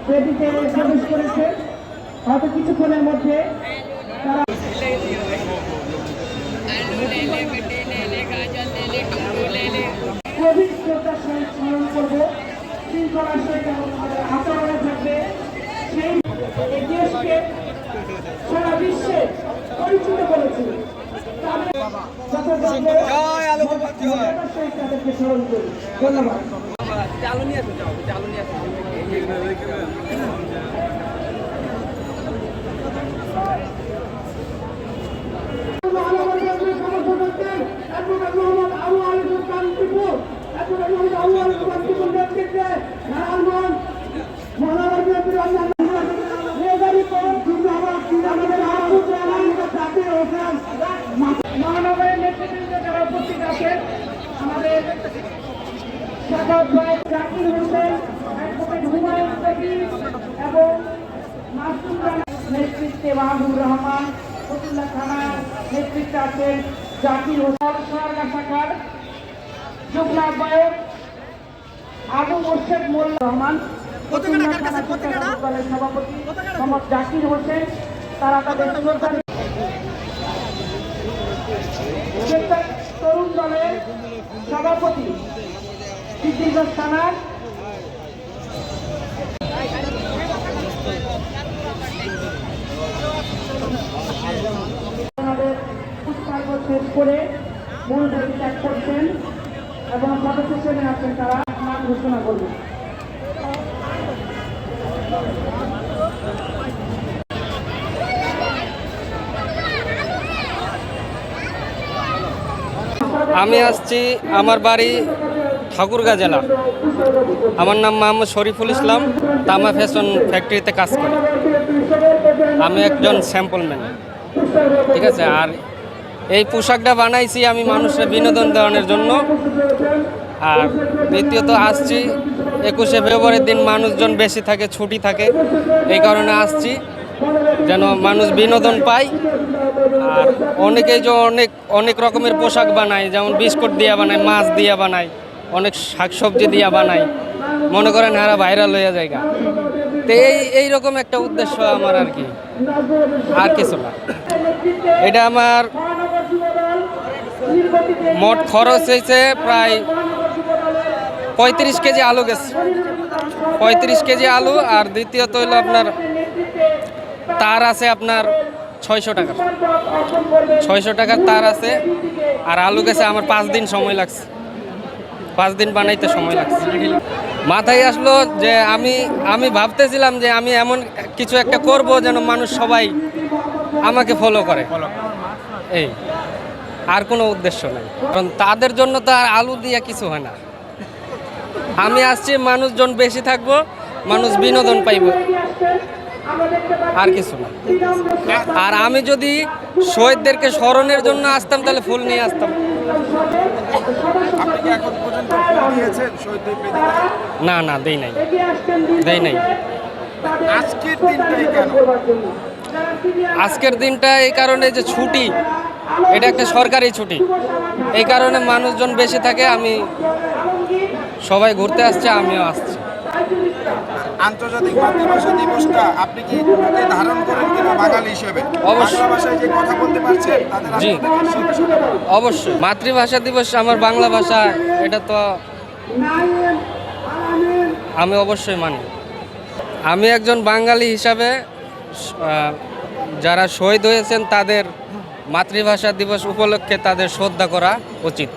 বেদিতে প্রবেশ করেছে। হয়তো কিছুক্ষণের মধ্যে তারা গভীর শ্রদ্ধার সহিত স্মরণ করবো, শৃঙ্খলার সহিত আমাদের আচরণে থাকবে। সেই দেশকে সারা বিশ্বে পরিচিত করেছে। তাদেরকে স্মরণ করি। ধন্যবাদ। মহানগরের নেতৃবৃন্দ যারা উপস্থিত আছেন, আমাদের সাকাত ভাই, জাকির হোসেন, অ্যাডভোকেট হুমায়ুন কবির এবং মাসুম রানার নেতৃত্বে মাহবুব রহমান, ফতুল্লাহ থানার নেতৃত্বে আছেন জাকির হোসেন, সোনারগাঁ শাখার যুগ্ম আহ্বায়ক আবু মোর্শেদ মোল্লা রহমান, ফতুল্লাহ থানা দলের সভাপতি মোহাম্মদ জাকির হোসেন, তারা তাদের তরুণ দলের সভাপতি সিদ্দিকগঞ্জ থানার পুষ্পার্ঘ শেষ করে মূল বেদি ত্যাগ করছেন এবং সদস্য হিসেবে আছেন তারা নাম ঘোষণা করবেন। আমি আসছি, আমার বাড়ি ঠাকুরগাঁ জেলা। আমার নাম মোহাম্মদ শরীফুল ইসলাম, তামা ফ্যাশন ফ্যাক্টরিতে কাজ করি। আমি একজন স্যাম্পলম্যান, ঠিক আছে। আর এই পোশাকটা বানাইছি আমি মানুষের বিনোদন দেওয়ানোর জন্য। আর দ্বিতীয়ত আসছি 21শে ফেব্রুয়ারির দিন মানুষজন বেশি থাকে, ছুটি থাকে, এই কারণে আসছি যেন মানুষ বিনোদন পায়। আর অনেকেই যে অনেক রকমের পোশাক বানায়, যেমন বিস্কুট দিয়া বানায়, মাছ দিয়া বানায়, অনেক শাকসবজি দিয়া বানায়, মনে করেন হারা ভাইরাল হয়ে যায়। তো এইরকম একটা উদ্দেশ্য আমার, আর কি, আর কিছু না। এটা আমার মোট খরচ হয়েছে প্রায় 35 কেজি আলু গেছে, 35 কেজি আলু। আর দ্বিতীয়ত হইল আপনার তার আছে আপনার 600 টাকার, 600 টাকার তার আছে। আর আলু গেছে আমার 5 দিন সময় লাগছে, 5 দিন বানাইতে সময় লাগছে। মাথায় আসলো যে আমি ভাবতেছিলাম যে আমি এমন কিছু একটা করব যেন মানুষ সবাই আমাকে ফলো করে, এই আর কোনো উদ্দেশ্য নেই। কারণ তাদের জন্য তো আর আলু দিয়ে কিছু হয় না। আমি আসছি মানুষজন বেশি থাকবো, মানুষ বিনোদন পাইব, আর কিছু না। আর আমি যদি শহীদদেরকে স্মরণের জন্য আসতাম তাহলে ফুল নিয়ে আসতাম। না না, দেই নাই। আজকের দিনটা এই কারণে যে ছুটি, এটা একটা সরকারি ছুটি, এই কারণে মানুষজন বেশি থাকে। আমি সবাই ঘুরতে আসছে, আমিও আসছি। আন্তর্জাতিক মাতৃভাষা দিবসটা আপনি কি ধারণ করেন কিনা বাঙালি হিসেবে? অবশ্যই। ভাষায় যে কথা বলতে পারছেন তাদের জি, অবশ্যই। মাতৃভাষা দিবস আমার বাংলা ভাষা, এটা তো আমি অবশ্যই মানি। আমি একজন বাঙালি হিসাবে যারা শহীদ হয়েছেন তাদের মাতৃভাষা দিবস উপলক্ষে তাদের শ্রদ্ধা করা উচিত।